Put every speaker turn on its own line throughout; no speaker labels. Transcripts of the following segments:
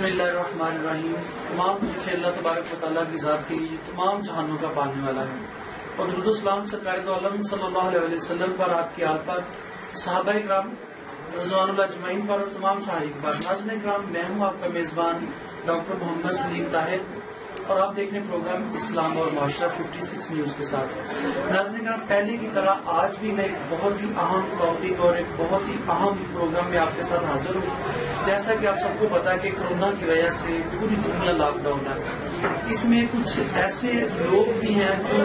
بسم اللہ الرحمن الرحیم. تمام سے اللہ تبارک و تعالیٰ کی ذات کے لیے تمام جہانوں کا پالنے والا ہے، اور درود و سلام سرکار دو عالم صلی اللہ علیہ وسلم پر، آپ کی آل پر، صحابہ کرام رضوان اللہ اجمعین پر، اور تمام شاہدین پر. ناظرین کرام، میں ہوں آپ کا میزبان ڈاکٹر محمد سلیم طاہر، اور آپ دیکھ رہے ہیں پروگرام اسلام اور معاشرہ 56 نیوز کے ساتھ. ناظرین کرام، پہلے کی طرح آج بھی میں ایک بہت ہی اہم ٹاپک اور ایک بہت ہی اہم پروگرام میں آپ کے ساتھ حاضر ہوں. جیسا کہ آپ سب کو پتا ہے کہ کورونا کی وجہ سے پوری دنیا لاک ڈاؤن ہے. اس میں کچھ ایسے لوگ بھی ہیں جو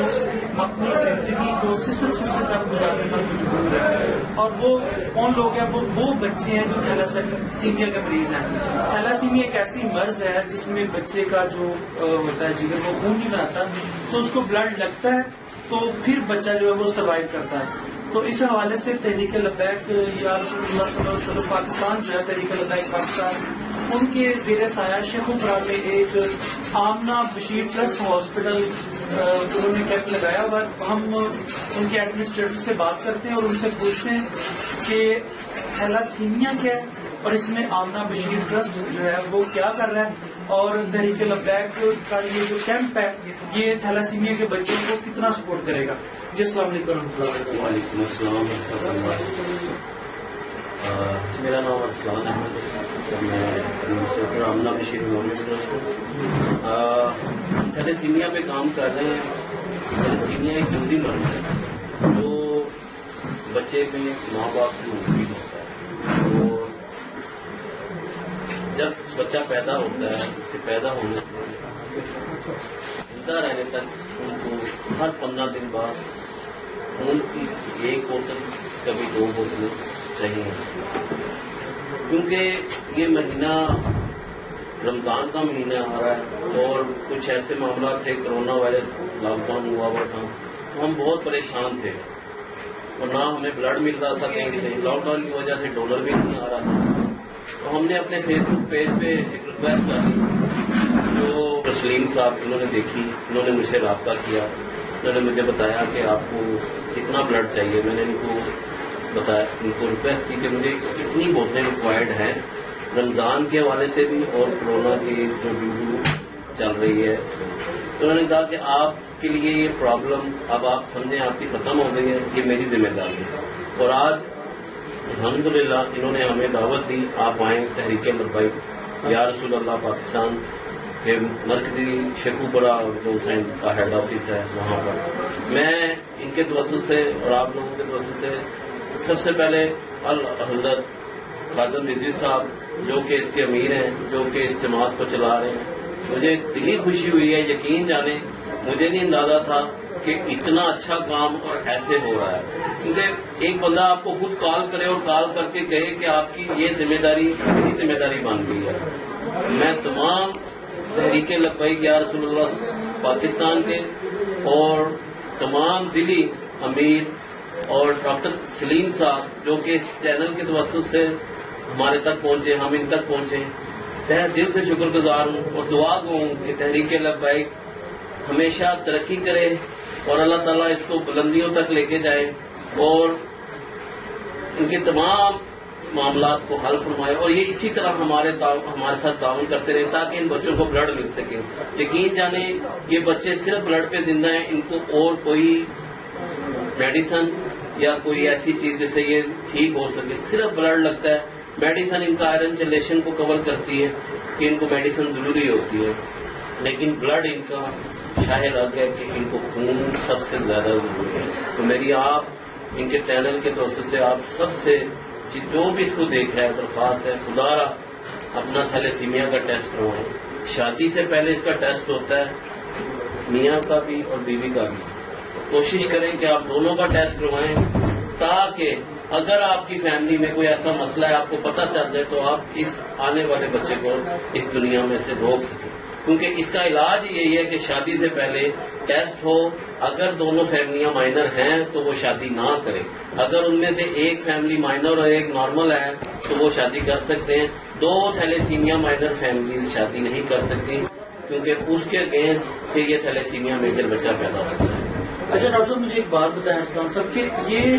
اپنی زندگی کو سسر کر گزارنے پر مجبور ہیں، اور وہ کون لوگ ہیں؟ وہ بچے ہیں جو تھیلاسیمیا کے مریض ہیں. تھیلاسیمیا ایک ایسی مرض ہے جس میں بچے کا جو ہوتا ہے جگر وہ خون نہیں بناتا، تو اس کو بلڈ لگتا ہے تو پھر بچہ جو ہے وہ سروائیو کرتا ہے. تو اس حوالے سے تحریک لبیک یا رسول اللہ صلی اللہ علیہ وسلم پاکستان جو ہے، تحریک لبیک پاکستان، ان کے زیر سایہ شیخوپورہ میں ایک آمنہ بشیر ٹرسٹ ہاسپٹل انہوں نے کیمپ لگایا ہوا. ہم ان کے ایڈمنسٹریٹر سے بات کرتے ہیں اور ان سے پوچھتے ہیں کہ تھیلاسیمیا کیا ہے، اور اس میں آمنہ بشیر ٹرسٹ جو ہے وہ کیا کر رہا ہے، اور تحریک لبیک کا یہ جو کیمپ ہے یہ تھیلاسیمیا کے بچوں کو کتنا سپورٹ کرے گا. جی السلام علیکم ورحمۃ اللہ.
وعلیکم السلام ورحمۃ اللہ. میرا نام ارسلان احمد ہے، میں آمنہ بشیر ٹرسٹ ہوں. تھیلاسیمیا پہ کام کر رہے ہیں. تھیلاسیمیا ایک جلدی مرض ہے جو بچے میں ماں باپ سے منتقل ہوتا ہے. تو جب بچہ پیدا ہوتا ہے، اس کے پیدا ہونے سے زندہ رہنے تک ان کو ہر 15 دن بعد خون کی 1 بوتل کبھی 2 بوتلیں چاہیے، کیونکہ یہ مہینہ رمضان کا مہینہ آ رہا ہے اور کچھ ایسے معاملات تھے، کرونا وائرس لاک ڈاؤن ہوا ہوا تھا، تو ہم بہت پریشان تھے اور نہ ہمیں بلڈ مل رہا تھا کہیں سے. لاک ڈاؤن کی وجہ سے ڈونر بھی نہیں آ رہا تھا. تو ہم نے اپنے فیس بک پیج پہ ایک ریکویسٹ ڈالی جو سلیم صاحب انہوں نے دیکھی. انہوں نے مجھ سے رابطہ کیا، انہوں نے مجھے بتایا کہ آپ کو کتنا بلڈ چاہیے. میں نے ان کو بتایا، ان کو ریکویسٹ کی کہ مجھے کتنی بوتلیں ریکوائرڈ ہیں رمضان کے حوالے سے بھی اور کورونا کی جو ڈیوٹی چل رہی ہے. تو انہوں نے کہا کہ آپ کے لیے یہ پرابلم اب آپ سمجھیں آپ کی ختم ہو گئی ہے، یہ میری ذمہ داری ہے. اور آج الحمدللہ انہوں نے ہمیں دعوت دی، آپ آئیں تحریک لبیک یا رسول اللہ پاکستان کے مرکزی شیخوپورہ جو حسین کا ہیڈ آفس ہے وہاں پر. میں ان کے توسط سے اور آپ لوگوں کے توسط سے سب سے پہلے حضرت خادم رضوی صاحب جو کہ اس کے امیر ہیں، جو کہ اس جماعت کو چلا رہے ہیں، مجھے دلی خوشی ہوئی ہے. یقین جانیں مجھے نہیں اندازہ تھا کہ اتنا اچھا کام اور ایسے ہو رہا ہے، کیونکہ ایک بندہ آپ کو خود کال کرے اور کال کر کے کہے کہ آپ کی یہ ذمہ داری میری ذمہ داری بن گئی ہے. میں تمام تحریک لبیک یا رسول اللہ پاکستان کے اور تمام ضلعی امیر اور ڈاکٹر سلیم صاحب جو کہ اس چینل کے توسط سے ہمارے تک پہنچے، ہم ان تک پہنچے، تہ دل سے شکر گزار ہوں اور دعا گو ہوں کہ تحریک لبیک ہمیشہ ترقی کرے اور اللہ تعالیٰ اس کو بلندیوں تک لے کے جائے اور ان کے تمام معاملات کو حل فرمائے، اور یہ اسی طرح ہمارے ساتھ تعاون کرتے رہے تاکہ ان بچوں کو بلڈ مل سکے. یقین جانیں یہ بچے صرف بلڈ پہ زندہ ہیں، ان کو اور کوئی میڈیسن یا کوئی ایسی چیز جیسے یہ ٹھیک ہو سکے، صرف بلڈ لگتا ہے. میڈیسن ان کا آئرن چلیشن کو کور کرتی ہے کہ ان کو میڈیسن ضروری ہوتی ہے، لیکن بلڈ ان کا شاہد آ گیا کہ ان کو خون سب سے زیادہ ضروری ہے. تو میری آپ ان کے چینل کے توسط سے آپ سب سے جو بھی اس کو دیکھ رہا ہے درخواست ہے، خدا را اپنا تھیلاسیمیا کا ٹیسٹ کروائیں. شادی سے پہلے اس کا ٹیسٹ ہوتا ہے، میاں کا بھی اور بیوی کا بھی. کوشش کریں کہ آپ دونوں کا ٹیسٹ کروائیں تاکہ اگر آپ کی فیملی میں کوئی ایسا مسئلہ ہے آپ کو پتہ چل جائے تو آپ اس آنے والے بچے کو اس دنیا میں سے روک سکیں. کیونکہ اس کا علاج یہی ہے کہ شادی سے پہلے ٹیسٹ ہو. اگر دونوں فیملیاں مائنر ہیں تو وہ شادی نہ کریں. اگر ان میں سے ایک فیملی مائنر اور ایک نارمل ہے تو وہ شادی کر سکتے ہیں. 2 تھیلاسیمیا مائنر فیملیز شادی نہیں کر سکتی کیونکہ اس کے اگینسٹ کہ یہ تھیلاسیمیا میجر بچہ پیدا ہوتا ہے.
اچھا ڈاکٹر صاحب، مجھے ایک بات بتائیں ارسلان صاحب کہ یہ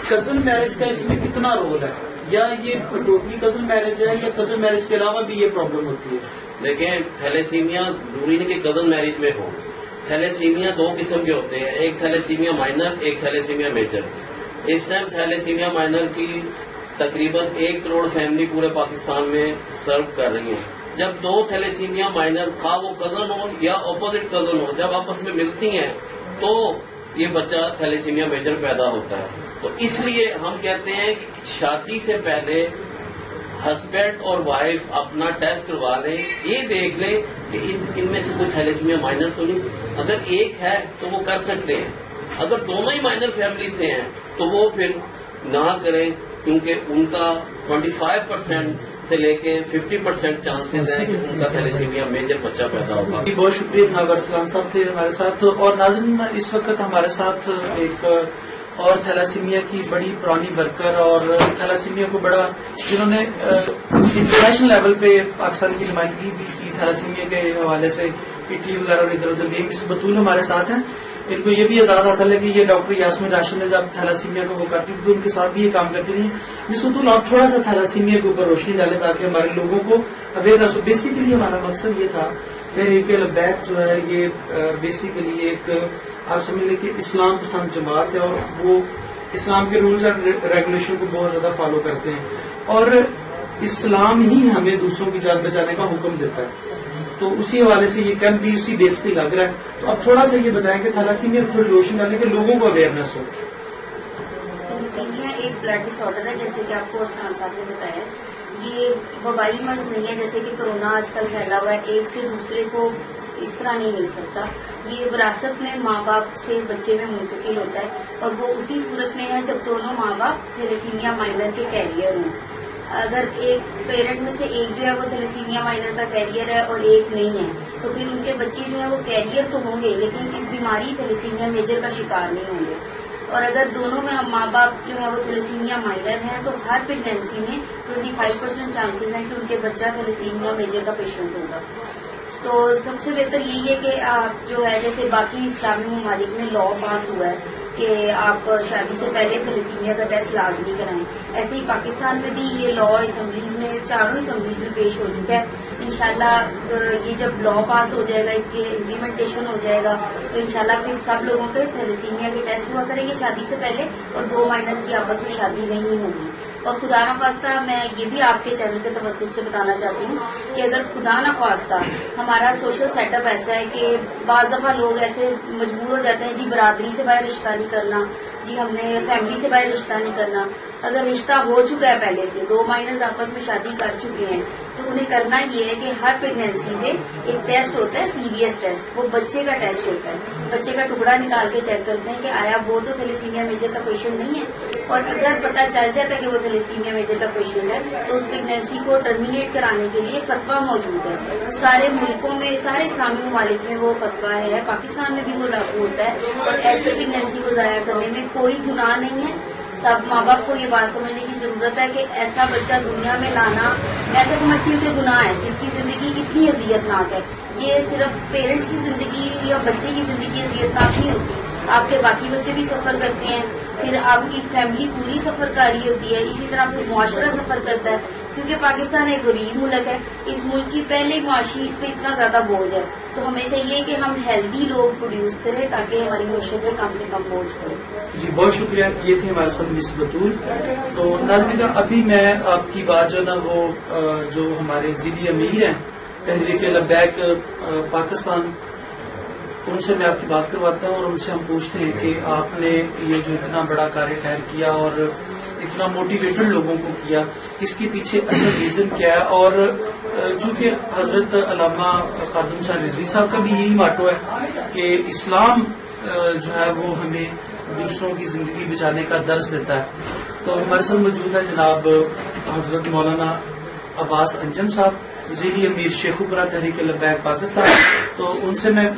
کزن میرج کا اس میں کتنا رول ہے؟ یا یہ ٹوٹلی کزن میرج ہے یا کزن میرج کے علاوہ بھی یہ پرابلم ہوتی ہے؟
دیکھیں تھیلیسیمیا ضروری نہیں کہ کزن میرج میں ہو. تھیلیسیمیا دو قسم کے ہوتے ہیں, ایک تھیلیسیمیا مائنر, ایک تھیلیسیمیا میجر. اس ٹائم تھیلیسیمیا مائنر کی تقریباً 1 کروڑ فیملی پورے پاکستان میں سرو کر رہی ہیں. جب دو تھیلیسیمیا مائنر خواہ وہ کزن ہو یا اپوزٹ کزن ہو, جب آپس میں ملتی ہیں تو یہ بچہ تھیلیسیمیا میجر پیدا ہوتا ہے. تو اس لیے ہم کہتے ہیں کہ شادی سے پہلے ہسبینڈ اور وائف اپنا ٹیسٹ کروا لیں, یہ دیکھ لیں کہ ان میں سے کوئی تھیلیسیمیا مائنر تو نہیں. اگر ایک ہے تو وہ کر سکتے ہیں, اگر دونوں ہی مائنر فیملی سے ہیں تو وہ پھر نہ کریں, کیونکہ ان کا 25% سے لے کے 50% چانسز ہیں کہ ان کا تھیلیسیمیا میجر بچہ پیدا ہوگا.
بہت شکریہ. جناب ارسلان صاحب تھے ہمارے ساتھ. اور ناظرین اس وقت ہمارے ساتھ ایک اور تھیلیسیمیا کی بڑی پرانی ورکر اور تھیلیسیمیا کو بڑا جنہوں نے انٹرنیشنل لیول پہ پاکستان کی نمائندگی بھی کی تھیلیسیمیا کے حوالے سے, اٹلی وغیرہ اور ادھر ادھر گئی, مس بطول ہمارے ساتھ ہیں. ان کو یہ بھی اعزاز حاصل ہے کہ یہ ڈاکٹر یاسمین راشد نے جب تھیلیسیمیا کو وہ کرتی تھی تو ان کے ساتھ بھی یہ کام کرتی رہی. مس بطول آپ تھوڑا سا تھیلیسیمیا کے اوپر روشنی ڈالیں تاکہ ہمارے لوگوں کو اویئرنیس ہو. بیسیکلی ہمارا مقصد یہ تھا تحریک لبیک جو ہے یہ بیسیکلی ایک آپ سمجھ لیں کہ اسلام پسند جماعت ہے اور وہ اسلام کے رولز اینڈ ریگولیشن کو بہت زیادہ فالو کرتے ہیں اور اسلام ہی ہمیں دوسروں کی جان بچانے کا حکم دیتا ہے. تو اسی حوالے سے یہ کیمپ بھی اسی بیس پہ لگ رہا ہے. تو اب تھوڑا سا یہ بتائیں کہ تھیلیسیمیا تھوڑی روشنی ڈالنے کے لوگوں کو اویئرنیس ہو.
تھیلیسیمیا ایک بلڈ ڈس آرڈر ہے, جیسے کہ آپ کو ارسلان صاحب نے بتایا. یہ وبائی مرض نہیں ہے جیسے کہ کورونا آج کل پھیلا ہوا ہے, ایک سے دوسرے کو اس طرح نہیں مل سکتا. یہ وراثت میں ماں باپ سے بچے میں منتقل ہوتا ہے اور وہ اسی صورت میں ہے جب دونوں ماں باپ تھیلیسیمیا مائنر کے کیریئر ہوں. اگر ایک پیرنٹ میں سے ایک جو ہے وہ تھیلیسیمیا مائنر کا کیریئر ہے اور ایک نہیں ہے تو پھر ان کے بچے جو ہیں وہ کیریئر تو ہوں گے لیکن اس بیماری تھیلیسیمیا میجر کا شکار نہیں ہوں گے. اور اگر دونوں میں ماں باپ جو ہے وہ تھیلیسیمیا مائنر ہیں تو ہر پریگنینسی میں 25% چانسز ہیں کہ ان کے بچہ تھیلیسیمیا میجر کا پیشنٹ ہوگا. تو سب سے بہتر یہی ہے کہ آپ جو ہے جیسے باقی اسلامی ممالک میں لا پاس ہوا ہے کہ آپ شادی سے پہلے تھیلیسیمیا کا ٹیسٹ لازمی کرائیں, ایسے ہی پاکستان میں بھی یہ لا اسمبلیز میں چاروں اسمبلیز میں پیش ہو چکا ہے. انشاءاللہ یہ جب لا پاس ہو جائے گا, اس کے امپلیمنٹیشن ہو جائے گا تو انشاءاللہ پھر سب لوگوں کے تھیلیسیمیا کے ٹیسٹ ہوا کریں گے شادی سے پہلے اور 2 مائنر کی آپس میں شادی نہیں ہوگی. اور خدا نخواستہ میں یہ بھی آپ کے چینل کے توسط سے بتانا چاہتی ہوں کہ اگر خدا نخواستہ ہمارا سوشل سیٹ اپ ایسا ہے کہ بعض دفعہ لوگ ایسے مجبور ہو جاتے ہیں جی برادری سے باہر رشتہ نہیں کرنا, جی ہم نے فیملی سے باہر رشتہ نہیں کرنا. اگر رشتہ ہو چکا ہے پہلے سے, 2 مائنرز آپس میں شادی کر چکے ہیں تو انہیں کرنا یہ ہے کہ ہر پریگنینسی میں ایک ٹیسٹ ہوتا ہے CVS ٹیسٹ, وہ بچے کا ٹیسٹ ہوتا ہے. بچے کا ٹکڑا نکال کے چیک کرتے ہیں کہ آیا وہ تو تھیلیسیمیا میجر کا پیشنٹ نہیں ہے, اور اگر پتہ چل جاتا ہے کہ وہ تھیلیسیمیا میجر کا پیشنٹ ہے تو اس پریگنینسی کو ٹرمینیٹ کرانے کے لیے فتویٰ موجود ہے. سارے ملکوں میں, سارے اسلامی ممالک میں وہ فتویٰ ہے, پاکستان میں بھی وہ لاگو ہوتا ہے. اور ایسے پریگنینسی کو ضائع کرنے میں کوئی گناہ نہیں ہے. سب ماں باپ کو یہ بات سمجھنے کی ضرورت ہے کہ ایسا بچہ دنیا میں لانا میں تو سمجھتی ہوں کہ گناہ ہے جس کی زندگی اتنی اذیتناک ہے. یہ صرف پیرنٹس کی زندگی یا بچے کی زندگی اذیتناک نہیں ہوتی, آپ کے باقی بچے بھی سفر کرتے ہیں, پھر آپ کی فیملی پوری سفر کر رہی ہوتی ہے, اسی طرح پھر معاشرہ سفر کرتا ہے کیونکہ پاکستان ایک غریب ملک ہے. اس ملک کی پہلے معاشی اس پہ اتنا زیادہ بوجھ ہے تو ہمیں چاہیے کہ ہم ہیلدی لوگ پروڈیوس کریں تاکہ ہماری معیشت میں کم سے کم بوجھ پڑے.
جی بہت شکریہ. یہ تھی ہمارے ساتھ مس بطول. تو ناظرین ابھی میں آپ کی بات جو نا وہ جو ہمارے ضلعی امیر ہیں تحریک لبیک پاکستان, ان سے میں آپ کی بات کرواتا ہوں اور ان سے ہم پوچھتے ہیں کہ آپ نے یہ جو اتنا بڑا کار خیر کیا اور اتنا موٹیویٹڈ لوگوں کو کیا, اس کے پیچھے اصل ریزن کیا ہے. اور چونکہ حضرت علامہ خادم حسین رضوی صاحب کا بھی یہی ماٹو ہے کہ اسلام جو ہے وہ ہمیں دوسروں کی زندگی بچانے کا درس دیتا ہے. تو ہمارے ساتھ موجود ہے جناب حضرت مولانا عباس انجم صاحب, ضلعی امیر شیخوپورہ تحریک لبیک پاکستان. تو ان سے میں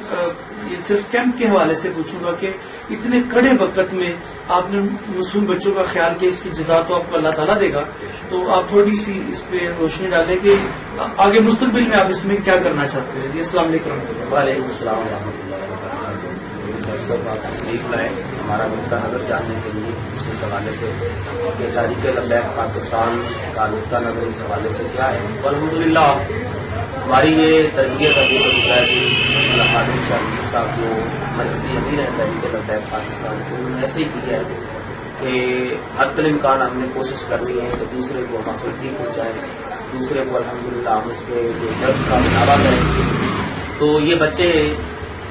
یہ صرف کیمپ کے حوالے سے پوچھوں گا کہ اتنے کڑے وقت میں آپ نے معصوم بچوں کا خیال کیا, اس کی جزا تو آپ کو اللہ تعالیٰ دے گا. تو آپ تھوڑی سی اس پہ روشنی ڈالیں کہ آگے مستقبل میں آپ اس میں کیا کرنا چاہتے ہیں. جی السلام علیکم.
وعلیکم السلام و رحمۃ اللہ وبرکاتہ. تشریف لائے ہمارا نقطہ نظر جاننے کے لیے اس حوالے سے کہ تحریک لبیک پاکستان کا نقطہ نظر اس حوالے سے کیا ہے. الحمدللہ ہماری یہ تربیت ابھی خادم شاہ صاحب جو مرکزی امیر ہیں تحریک لبیک پاکستان کو انہوں نے ایسے ہی کی ہے کہ حد الامکان ہم نے کوشش کرنی ہے کہ دوسرے کو حاصل ٹھیک ہو جائے, دوسرے کو الحمدللہ ہم اس کے جو درد کا مطالعہ کریں. تو یہ بچے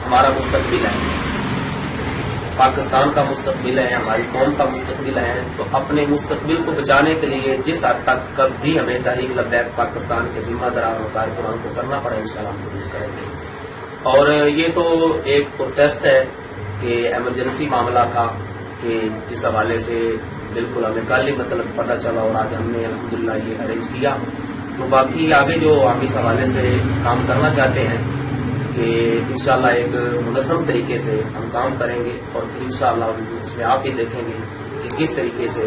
ہمارا مستقبل ہے, پاکستان کا مستقبل ہے, ہماری قوم کا مستقبل ہے. تو اپنے مستقبل کو بچانے کے لیے جس حد تک کب بھی ہمیں تحریک لبیک پاکستان کے ذمہ داران و کارکنان کو کرنا پڑے انشاءاللہ ہم ضرور کریں گے. اور یہ تو ایک پروٹیسٹ ہے کہ ایمرجنسی معاملہ تھا کہ جس حوالے سے بالکل ہمیں کل ہی مطلب پتہ چلا اور آج ہم نے الحمدللہ یہ ارینج کیا. تو باقی آگے جو ہم اس حوالے سے کام کرنا چاہتے ہیں کہ انشاءاللہ ایک منظم طریقے سے ہم کام کریں گے اور پھر انشاءاللہ اس میں آپ بھی دیکھیں گے کہ کس طریقے سے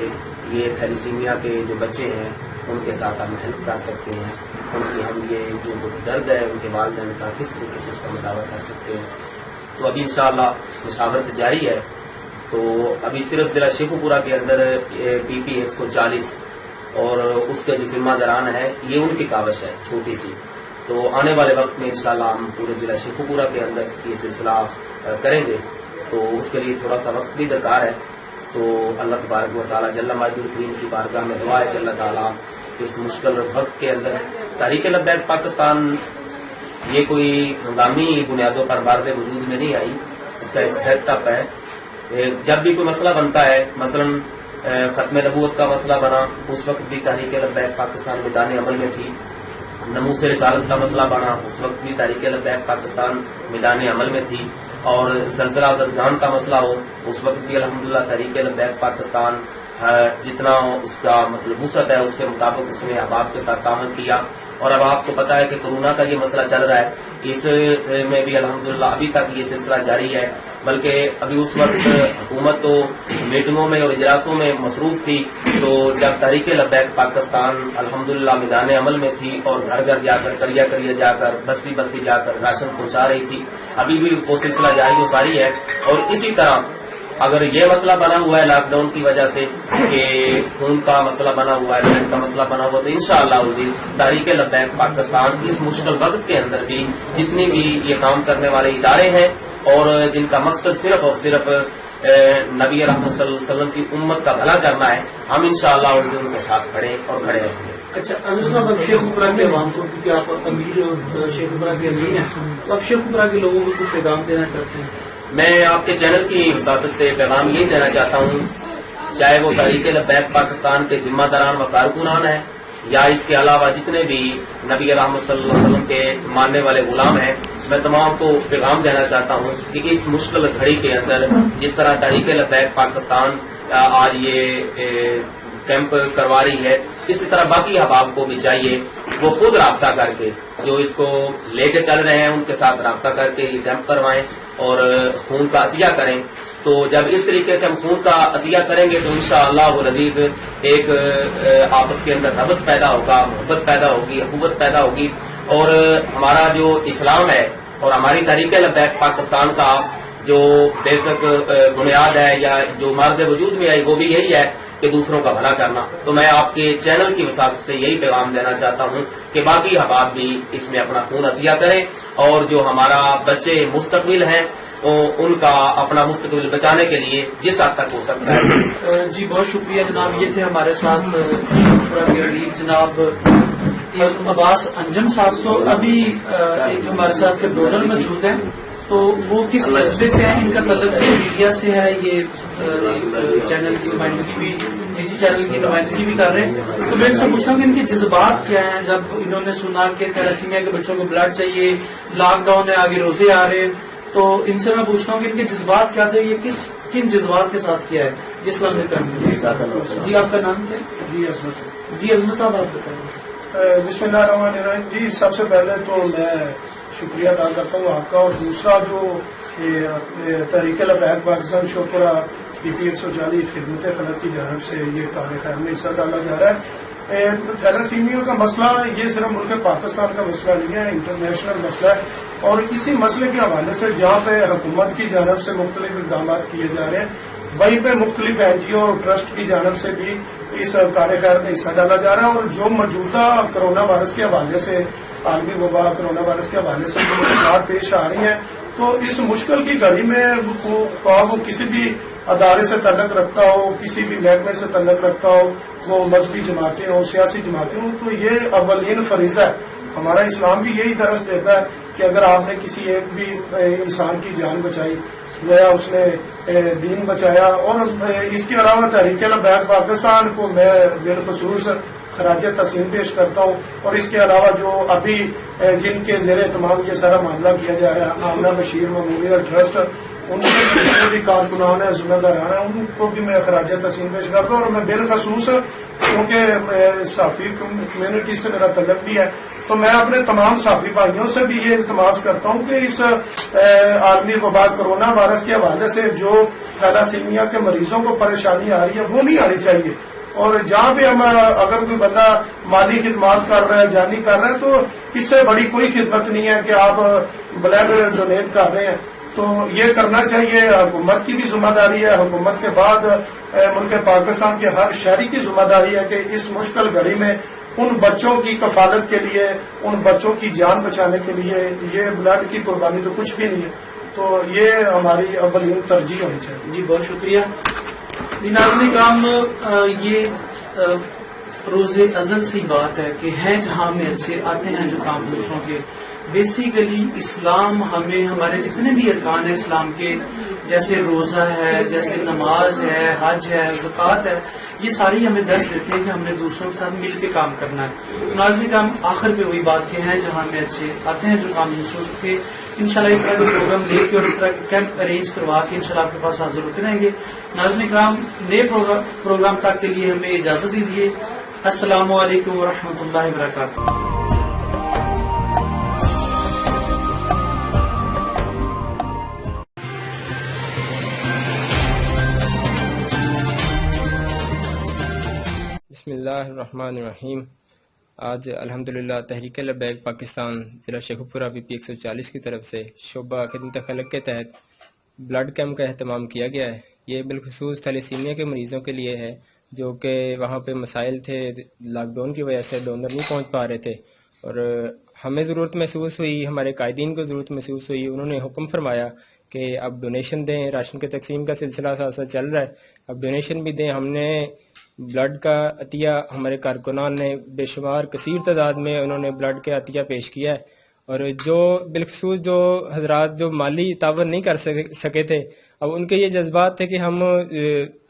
یہ تھیلیسیمیا کے جو بچے ہیں ان کے ساتھ ہم ہیلپ کر سکتے ہیں, ان کی ہم یہ جو درد ہے ان کے والدین کا کس طریقے سے اس کا مداوع کر سکتے ہیں. تو ابھی انشاءاللہ مشاورت جاری ہے. تو ابھی صرف ضلع شیخو پورہ کے اندر پی پی 140 اور اس کے جو ذمہ داران ہے یہ ان کی کاوش ہے چھوٹی سی. تو آنے والے وقت میں انشاءاللہ ہم پورے ضلع شیخو پورہ کے اندر یہ سلسلہ کریں گے. تو اس کے لیے تھوڑا سا وقت بھی درکار ہے. تو اللہ تبارک و تعالیٰ جل مجدہ الکریم کی بارگاہ میں دعا ہے کہ اللہ تعالیٰ اس مشکل وقت کے اندر تحریک لبیک پاکستان یہ کوئی ہنگامی بنیادوں پر بارز وجود میں نہیں آئی, اس کا ایک سیٹ اپ ہے. جب بھی کوئی مسئلہ بنتا ہے, مثلا ختم نبوت کا مسئلہ بنا اس وقت بھی تحریک لبیک پاکستان میدان عمل میں تھی. ناموس رسالت کا مسئلہ بنا اس وقت بھی تحریک لبیک پاکستان میدان عمل میں تھی. اور زلزلہ زدگان کا مسئلہ ہو اس وقت بھی الحمدللہ تحریک لبیک پاکستان جتنا اس کا مطلب وسعت ہے اس کے مطابق اس نے احباب کے ساتھ تعامل کیا. اور اب آپ کو پتا ہے کہ کورونا کا یہ مسئلہ چل رہا ہے, اس میں بھی الحمدللہ ابھی تک یہ سلسلہ جاری ہے. بلکہ ابھی اس وقت حکومت تو میٹنگوں میں اور اجلاسوں میں مصروف تھی, تو جب تحریک لبیک پاکستان الحمدللہ میدان عمل میں تھی اور گھر گھر جا کر کریہ کریہ جا کر بستی بستی جا کر راشن پہنچا رہی تھی, ابھی بھی وہ سلسلہ جاری و ساری ہے. اور اسی طرح اگر یہ مسئلہ بنا ہوا ہے لاک ڈاؤن کی وجہ سے کہ خون کا مسئلہ بنا ہوا ہے, بلڈ کا مسئلہ بنا ہوا, تو انشاءاللہ تحریک لبیک پاکستان اس مشکل وقت کے اندر بھی جتنی بھی یہ کام کرنے والے ادارے ہیں اور جن کا مقصد صرف اور صرف نبی رحمت صلی اللہ علیہ وسلم کی امت کا بھلا کرنا ہے, ہم انشاءاللہ ان کے ساتھ کھڑے اور کھڑے رہیں گے.
اچھا انور صاحب, اب شیخوپورہ کے عوام کو, کیونکہ آپ امیر اور شیخوپورہ کے امیر ہیں, تو اب شیخوپورہ کے لوگوں کو کچھ پیغام دینا چاہتے ہیں؟
میں آپ کے چینل کی وساطت سے پیغام یہ دینا چاہتا ہوں, چاہے وہ تحریک لبیک پاکستان کے ذمہ داران و کارکنان ہیں یا اس کے علاوہ جتنے بھی نبی رحمت صلی اللہ علیہ وسلم کے ماننے والے غلام ہیں, میں تمام کو پیغام دینا چاہتا ہوں کہ اس مشکل گھڑی کے اندر جس طرح تحریک لبیک پاکستان آج یہ کیمپ کروا رہی ہے, اسی طرح باقی احباب کو بھی چاہیے وہ خود رابطہ کر کے جو اس کو لے کے چل رہے ہیں ان کے ساتھ رابطہ کر کے یہ کیمپ کروائیں اور خون کا عطیہ کریں. تو جب اس طریقے سے ہم خون کا عطیہ کریں گے تو انشاءاللہ العزیز ایک آپس کے اندر ربط پیدا ہوگا, محبت پیدا ہوگی, اخوت پیدا ہوگی. اور ہمارا جو اسلام ہے اور ہماری تحریک لبیک پاکستان کا جو بیسک بنیاد ہے یا جو مرض وجود میں آئی وہ بھی یہی ہے کہ دوسروں کا بھلا کرنا. تو میں آپ کے چینل کی وساطت سے یہی پیغام دینا چاہتا ہوں کہ باقی احباب بھی اس میں اپنا خون عطیہ کریں اور جو ہمارا بچے مستقبل ہیں ان کا اپنا مستقبل بچانے کے لیے جس حد تک ہو سکتا ہے.
جی بہت شکریہ جناب. یہ تھے ہمارے ساتھ جناب عباس انجم صاحب. تو ابھی ایک ہمارے ساتھ ڈونر موجود ہیں, تو وہ کس جذبے سے ہیں, ان کا تعلق میڈیا سے ہے, یہ چینل کی نمائندگی بھی, نجی چینل کی نمائندگی بھی کر رہے ہیں. تو میں ان سے پوچھتا ہوں کہ ان کے جذبات کیا ہیں جب انہوں نے سنا کہ تھیلیسیمیا کے بچوں کو بلڈ چاہیے, لاک ڈاؤن ہے, آگے روزے آ رہے ہیں, تو ان سے میں پوچھتا ہوں کہ ان کے جذبات کیا تھے, یہ کن جذبات کے ساتھ کیا ہے جس لمحے کرنے. جی آپ کا نام کیا؟ جی عظمت صاحب آپ بتائیں.
بسم اللہ الرحمن الرحیم. جی سب سے پہلے تو میں شکریہ ادا کرتا ہوں آپ کا, اور دوسرا جو تحریک لبیک پاکستان شیخوپورہ پی پی 140 خدمت خلق کی جانب سے یہ کار خیر میں حصہ ڈالا جا رہا ہے, تھیلاسیمیا کا مسئلہ یہ صرف ملک پاکستان کا مسئلہ نہیں ہے، انٹرنیشنل مسئلہ ہے، اور اسی مسئلے کے حوالے سے جہاں پہ حکومت کی جانب سے مختلف اقدامات کیے جا رہے ہیں، وہیں پہ مختلف NGO اور ٹرسٹ کی جانب سے بھی اس کار خیر میں حصہ ڈالا جا رہا ہے، اور جو موجودہ کرونا وائرس کے حوالے سے، عالمی وبا کرونا وائرس کے حوالے سے جو مشکلات پیش آ رہی ہیں، تو اس مشکل کی گھڑی میں وہ کسی بھی ادارے سے تعلق رکھتا ہو، کسی بھی محکمے سے تعلق رکھتا ہو، وہ مذہبی جماعتیں ہوں، سیاسی جماعتیں ہوں، تو یہ اولین فریضہ ہے۔ ہمارا اسلام بھی یہی درس دیتا ہے کہ اگر آپ نے کسی ایک بھی انسان کی جان بچائی، گویا اس نے دین بچایا۔ اور اس کے علاوہ تحریک لبیک پاکستان کو میں بالخصوص خراج تحسین پیش کرتا ہوں، اور اس کے علاوہ جو ابھی جن کے زیر اہتمام یہ سارا معاملہ کیا جا رہا ہے، آمنہ بشیر میموریل ٹرسٹ، ان کے جتنے بھی کارکنان ہیں، ذمہ داران ہیں، ان کو بھی میں خراج تحسین پیش کرتا ہوں۔ اور میں بالخصوص کیونکہ صحافی کمیونٹی سے میرا تعلق بھی ہے، تو میں اپنے تمام صحافی بھائیوں سے بھی یہ التماس کرتا ہوں کہ اس عالمی وبا کرونا وائرس کے حوالے سے جو تھیلاسیمیا کے مریضوں کو پریشانی آ رہی ہے وہ نہیں آنی چاہیے، اور جہاں بھی ہم اگر کوئی بندہ مالی خدمات کر رہا ہے، جانی کر رہا ہے، تو اس سے بڑی کوئی خدمت نہیں ہے کہ آپ بلڈ ڈونیٹ کر رہے ہیں، تو یہ کرنا چاہیے۔ حکومت کی بھی ذمہ داری ہے، حکومت کے بعد ملک پاکستان کے ہر شہری کی ذمہ داری ہے کہ اس مشکل گھڑی میں ان بچوں کی کفالت کے لیے، ان بچوں کی جان بچانے کے لیے، یہ بلڈ کی قربانی تو کچھ بھی نہیں ہے، تو یہ ہماری اولین ترجیح ہونی چاہیے۔
جی بہت شکریہ۔ ناظرین کرام، یہ روز ازل سے بات ہے کہ ہیں جہاں میں اچھے آتے ہیں جو کام دوسروں کے۔ بیسیکلی اسلام ہمیں ہمارے جتنے بھی ارکان ہیں اسلام کے، جیسے روزہ ہے، جیسے نماز ہے، حج ہے، زکوٰۃ ہے، یہ ساری ہمیں درس دیتے ہیں کہ ہم نے دوسروں کے ساتھ مل کے کام کرنا ہے۔ ناظرین کرام، آخر پہ وہی بات کہ ہیں جہاں میں اچھے آتے ہیں جو کام دوسروں کے۔ انشاءاللہ اس طرح کے پروگرام لے کے اور اس طرح کے کیمپ ارینج کروا کے انشاءاللہ آپ کے پاس حاضر ہوتے رہیں گے۔ ناظرین کرام، نئے پروگرام تک کے لیے ہمیں اجازت دیجیے۔ السلام علیکم ورحمۃ اللہ وبرکاتہ۔
بسم اللہ الرحمن الرحیم۔ آج الحمدللہ تحریک لبیک پاکستان ضلع شیخوپورہ BP 140 کی طرف سے شعبہ خدمت خلق کے تحت بلڈ کیمپ کا اہتمام کیا گیا ہے۔ یہ بالخصوص تھیلیسیمیا کے مریضوں کے لیے ہے جو کہ وہاں پہ مسائل تھے، لاک ڈاؤن کی وجہ سے ڈونر نہیں پہنچ پا رہے تھے، اور ہمیں ضرورت محسوس ہوئی، ہمارے قائدین کو ضرورت محسوس ہوئی، انہوں نے حکم فرمایا کہ اب ڈونیشن دیں۔ راشن کے تقسیم کا سلسلہ ساتھ چل رہا ہے، اب ڈونیشن بھی دیں۔ ہم نے بلڈ کا عطیہ، ہمارے کارکنان نے بے شمار کثیر تعداد میں انہوں نے بلڈ کے عطیہ پیش کیا ہے، اور جو بالخصوص جو حضرات جو مالی تعاون نہیں کر سکے تھے، اب ان کے یہ جذبات تھے کہ ہم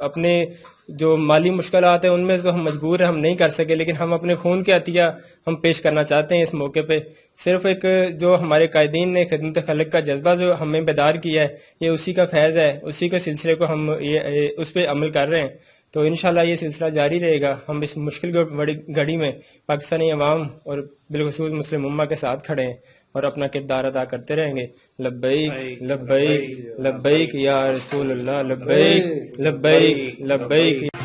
اپنے جو مالی مشکلات ہیں ان میں تو ہم مجبور ہیں، ہم نہیں کر سکے، لیکن ہم اپنے خون کے عطیہ ہم پیش کرنا چاہتے ہیں اس موقع پہ۔ صرف ایک جو ہمارے قائدین نے خدمت خلق کا جذبہ جو ہمیں بیدار کیا ہے، یہ اسی کا فیض ہے، اسی کے سلسلے کو ہم اس پہ عمل کر رہے ہیں، تو انشاءاللہ یہ سلسلہ جاری رہے گا۔ ہم اس مشکل گھڑی میں پاکستانی عوام اور بالخصوص مسلم امہ کے ساتھ کھڑے ہیں اور اپنا کردار ادا کرتے رہیں گے۔ لبیک لبیک لبیک یا رسول اللہ، لبیک لبیک لبیک۔